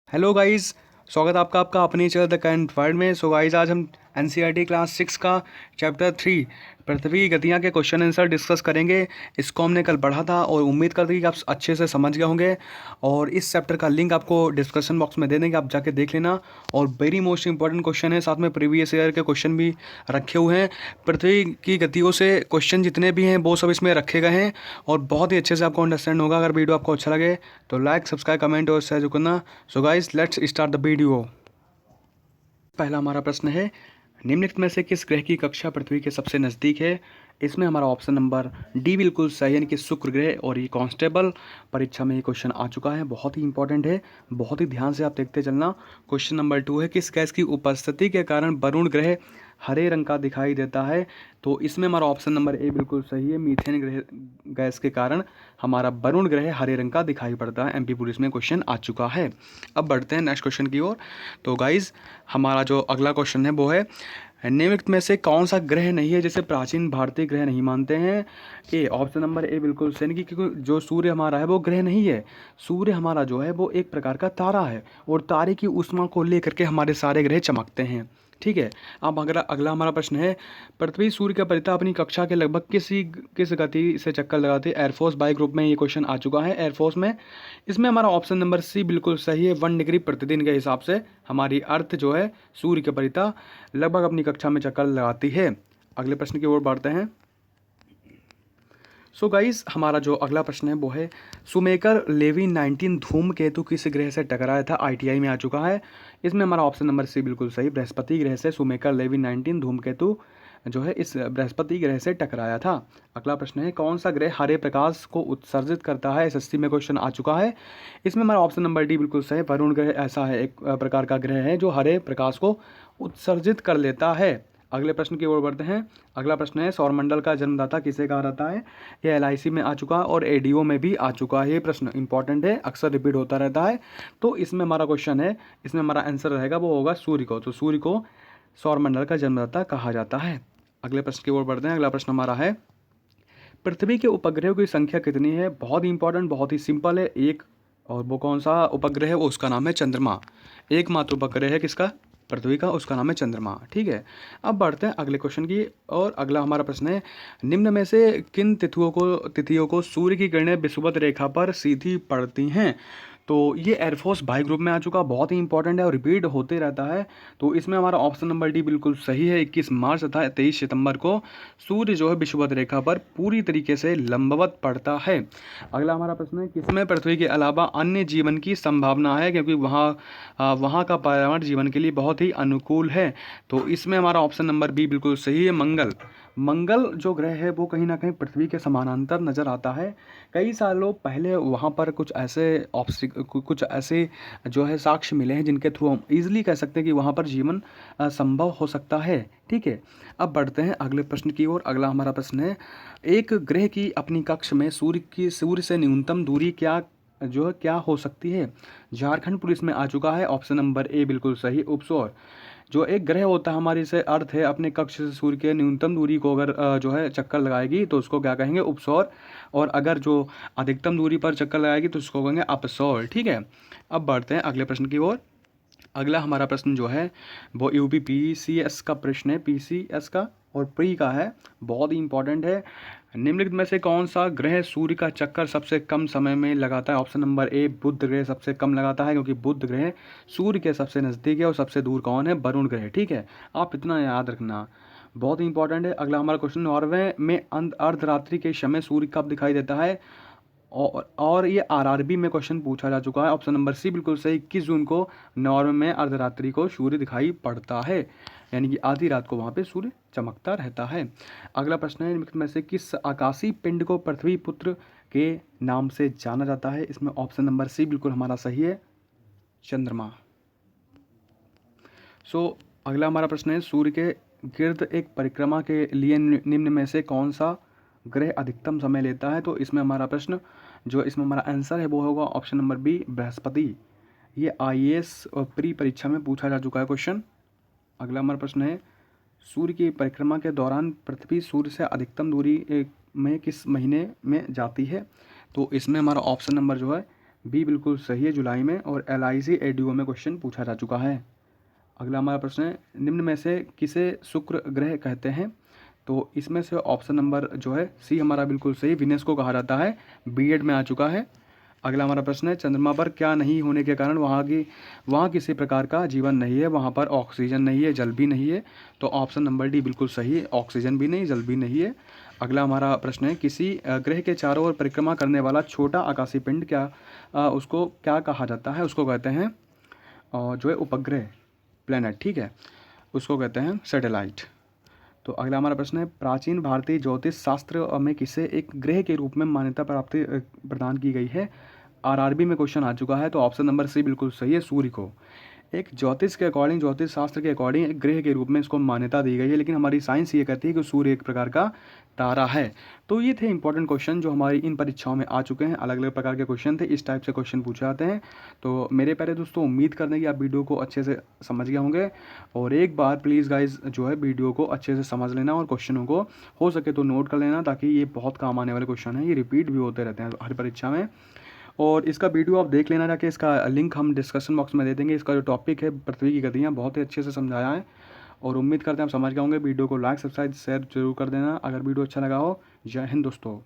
Hello guys. स्वागत है आपका अपने चैनल द करंट वर्ल्ड में। सो गाइस, आज हम एनसीईआरटी क्लास 6 का चैप्टर 3 पृथ्वी की गतियाँ के क्वेश्चन आंसर डिस्कस करेंगे। इसको हमने कल पढ़ा था और उम्मीद करते हैं कि आप अच्छे से समझ गए होंगे। और इस चैप्टर का लिंक आपको डिस्क्रिप्शन बॉक्स में दे देंगे, आप जाके देख लेना। और वेरी मोस्ट इंपॉर्टेंट क्वेश्चन है, साथ में प्रीवियस ईयर के क्वेश्चन भी रखे हुए हैं। पृथ्वी की गतियों से क्वेश्चन जितने भी हैं वो सब इसमें रखे गए हैं और बहुत ही अच्छे से आपको अंडरस्टैंड होगा। अगर वीडियो आपको अच्छा लगे तो लाइक, सब्सक्राइब, कमेंट और शेयर करना। So guys, let's start the video. पहला हमारा प्रश्न है, निम्नलिखित में से किस ग्रह की कक्षा पृथ्वी के सबसे नज़दीक है? इसमें हमारा ऑप्शन नंबर डी बिल्कुल सही है, यानी कि शुक्र ग्रह। और ये कांस्टेबल परीक्षा में ये क्वेश्चन आ चुका है, बहुत ही इंपॉर्टेंट है, बहुत ही ध्यान से आप देखते चलना। क्वेश्चन नंबर 2 है, किस गैस की उपस्थिति के कारण वरुण ग्रह हरे रंग का दिखाई देता है? तो इसमें हमारा ऑप्शन नंबर ए बिल्कुल सही है, मीथेन ग्रह गैस के कारण हमारा वरुण ग्रह हरे रंग का दिखाई पड़ता है। एमपी पुलिस में क्वेश्चन आ चुका है। अब बढ़ते हैं नेक्स्ट क्वेश्चन की ओर। तो गाइज, हमारा जो अगला क्वेश्चन है वो है, निम्नलिखित में से कौन सा ग्रह नहीं है जिसे प्राचीन भारतीय ग्रह नहीं मानते हैं? ए ऑप्शन नंबर ए बिल्कुल सही, कि क्योंकि जो सूर्य हमारा है वो ग्रह नहीं है। सूर्य हमारा जो है वो एक प्रकार का तारा है और तारे की ऊष्मा को लेकर के हमारे सारे ग्रह चमकते हैं। ठीक है। अब अगला अगला हमारा प्रश्न है, पृथ्वी सूर्य का परिता अपनी कक्षा के लगभग किस गति से चक्कर लगाती है? एयरफोर्स बाय ग्रुप में ये क्वेश्चन आ चुका है, एयरफोर्स में। इसमें हमारा ऑप्शन नंबर सी बिल्कुल सही है, 1 डिग्री प्रतिदिन के हिसाब से हमारी अर्थ जो है सूर्य के परिता लगभग अपनी कक्षा में चक्कर लगाती है। अगले प्रश्न की ओर बढ़ते हैं। सो गाइस, हमारा जो अगला प्रश्न है वो है, सुमेकर लेवी 19 धूमकेतु किस ग्रह से टकराया था? आईटीआई में आ चुका है। इसमें हमारा ऑप्शन नंबर सी बिल्कुल सही, बृहस्पति ग्रह से सुमेकर लेवी 19 धूमकेतु जो है इस बृहस्पति ग्रह से टकराया था। अगला प्रश्न है, कौन सा ग्रह हरे प्रकाश को उत्सर्जित करता है? एसएससी में क्वेश्चन आ चुका है। इसमें हमारा ऑप्शन नंबर डी बिल्कुल सही, वरुण ग्रह ऐसा है, एक प्रकार का ग्रह है जो हरे प्रकाश को उत्सर्जित कर लेता है। अगले प्रश्न की ओर बढ़ते हैं। अगला प्रश्न है, सौरमंडल का जन्मदाता किसे कहा जाता है? ये एलआईसी में आ चुका है और एडीओ में भी आ चुका है। ये प्रश्न इंपॉर्टेंट है, अक्सर रिपीट होता रहता है। तो इसमें हमारा क्वेश्चन है, इसमें हमारा आंसर रहेगा वो होगा सूर्य को। तो सूर्य को सौरमंडल का जन्मदाता कहा जाता है। अगले प्रश्न की ओर बढ़ते हैं। अगला प्रश्न हमारा है, पृथ्वी के उपग्रहों की संख्या कितनी है? बहुत ही इंपॉर्टेंट, बहुत ही सिंपल है, एक। और वो कौन सा उपग्रह है? वो उसका नाम है चंद्रमा। एकमात्र उपग्रह है किसका? पृथ्वी का, उसका नाम है चंद्रमा। ठीक है। अब बढ़ते हैं अगले क्वेश्चन की। और अगला हमारा प्रश्न है, निम्न में से किन तिथियों को सूर्य की किरणें विषुवत रेखा पर सीधी पड़ती हैं? तो ये एयरफोर्स बाय ग्रुप में आ चुका, बहुत ही इंपॉर्टेंट है और रिपीट होते रहता है। तो इसमें हमारा ऑप्शन नंबर डी बिल्कुल सही है, 21 मार्च तथा 23 सितंबर को सूर्य जो है विषुवत रेखा पर पूरी तरीके से लंबवत पड़ता है। अगला हमारा प्रश्न है, किसमें पृथ्वी के अलावा अन्य जीवन की संभावना है? क्योंकि वहाँ का पर्यावरण जीवन के लिए बहुत ही अनुकूल है। तो इसमें हमारा ऑप्शन नंबर बी बिल्कुल सही है, मंगल। मंगल जो ग्रह है वो कहीं ना कहीं पृथ्वी के समानांतर नज़र आता है। कई सालों पहले वहाँ पर कुछ ऐसे जो है साक्ष्य मिले हैं जिनके थ्रू हम इजीली कह सकते हैं कि वहाँ पर जीवन संभव हो सकता है। ठीक है। अब बढ़ते हैं अगले प्रश्न की ओर। अगला हमारा प्रश्न है, एक ग्रह की अपनी कक्ष में सूर्य से न्यूनतम दूरी क्या हो सकती है? झारखंड पुलिस में आ चुका है, ऑप्शन नंबर ए बिल्कुल सही, उपसौर। जो एक ग्रह होता है हमारी से अर्थ है, अपने कक्ष से सूर्य के न्यूनतम दूरी को अगर जो है चक्कर लगाएगी तो उसको क्या कहेंगे? उपसौर। और अगर जो अधिकतम दूरी पर चक्कर लगाएगी तो उसको कहेंगे अपसौर। ठीक है। अब बढ़ते हैं अगले प्रश्न की ओर। अगला हमारा प्रश्न जो है वो यूपी पीसीएस का प्रश्न है, पीसीएस का और प्री का है, बहुत ही इंपॉर्टेंट है। निम्नलिखित में से कौन सा ग्रह सूर्य का चक्कर सबसे कम समय में लगाता है? ऑप्शन नंबर ए बुध ग्रह सबसे कम लगाता है, क्योंकि बुध ग्रह सूर्य के सबसे नज़दीक है। और सबसे दूर कौन है? वरुण ग्रह। ठीक है, आप इतना याद रखना, बहुत ही इंपॉर्टेंट है। अगला हमारा क्वेश्चन, नॉर्वे में अर्धरात्रि के समय सूर्य कब दिखाई देता है? और ये आरआरबी में क्वेश्चन पूछा जा चुका है, ऑप्शन नंबर सी बिल्कुल सही, 21 जून को नॉर्वे में अर्धरात्रि को सूर्य दिखाई पड़ता है, यानी कि आधी रात को वहाँ पे सूर्य चमकता रहता है। अगला प्रश्न है, निम्नलिखित में से किस आकाशीय पिंड को पृथ्वी पुत्र के नाम से जाना जाता है? इसमें ऑप्शन नंबर सी बिल्कुल हमारा सही है, चंद्रमा। अगला हमारा प्रश्न है, सूर्य के गिर्द एक परिक्रमा के लिए निम्न में से कौन सा ग्रह अधिकतम समय लेता है? तो इसमें हमारा प्रश्न जो इसमें हमारा आंसर है वो होगा ऑप्शन नंबर बी, बृहस्पति। ये आईएएस और प्री परीक्षा में पूछा जा चुका है क्वेश्चन। अगला हमारा प्रश्न है, सूर्य की परिक्रमा के दौरान पृथ्वी सूर्य से अधिकतम दूरी में किस महीने में जाती है? तो इसमें हमारा ऑप्शन नंबर जो है बी बिल्कुल सही है, जुलाई में। और LIC ADO में क्वेश्चन पूछा जा चुका है। अगला हमारा प्रश्न है, निम्न में से किसे शुक्र ग्रह कहते हैं? तो इसमें से ऑप्शन नंबर जो है सी हमारा बिल्कुल सही, विनस को कहा जाता है, B.Ed में आ चुका है। अगला हमारा प्रश्न है, चंद्रमा पर क्या नहीं होने के कारण वहाँ किसी प्रकार का जीवन नहीं है? वहाँ पर ऑक्सीजन नहीं है, जल भी नहीं है। तो ऑप्शन नंबर डी बिल्कुल सही है, ऑक्सीजन भी नहीं, जल भी नहीं है। अगला हमारा प्रश्न है, किसी ग्रह के चारों ओर परिक्रमा करने वाला छोटा आकाशीय पिंड उसको क्या कहा जाता है? उसको कहते हैं जो है उपग्रह, प्लेनेट, ठीक है, उसको कहते हैं सैटेलाइट। तो अगला हमारा प्रश्न है, प्राचीन भारतीय ज्योतिष शास्त्र में किसे एक ग्रह के रूप में मान्यता प्रदान की गई है? RRB में क्वेश्चन आ चुका है, तो ऑप्शन नंबर सी बिल्कुल सही है, सूर्य को। एक ज्योतिष के अकॉर्डिंग, ज्योतिष शास्त्र के अकॉर्डिंग एक ग्रह के रूप में इसको मान्यता दी गई है, लेकिन हमारी साइंस ये कहती है कि सूर्य एक प्रकार का तारा है। तो ये थे इंपॉर्टेंट क्वेश्चन जो हमारी इन परीक्षाओं में आ चुके हैं। अलग अलग प्रकार के क्वेश्चन थे, इस टाइप से क्वेश्चन पूछे जाते हैं। तो मेरे प्यारे दोस्तों, उम्मीद करते हैं कि आप वीडियो को अच्छे से समझ गए होंगे। और एक बार प्लीज़ गाइज जो है वीडियो को अच्छे से समझ लेना और क्वेश्चनों को हो सके तो नोट कर लेना, ताकि ये बहुत काम आने वाले क्वेश्चन हैं, ये रिपीट भी होते रहते हैं हर परीक्षा में। और इसका वीडियो आप देख लेना जाके, इसका लिंक हम डिस्कशन बॉक्स में दे देंगे। इसका जो टॉपिक है पृथ्वी की गतियाँ, बहुत ही अच्छे से समझाया है। और उम्मीद करते हैं आप समझ गए होंगे। वीडियो को लाइक, सब्सक्राइब, शेयर जरूर कर देना अगर वीडियो अच्छा लगा हो। जय हिंद दोस्तों।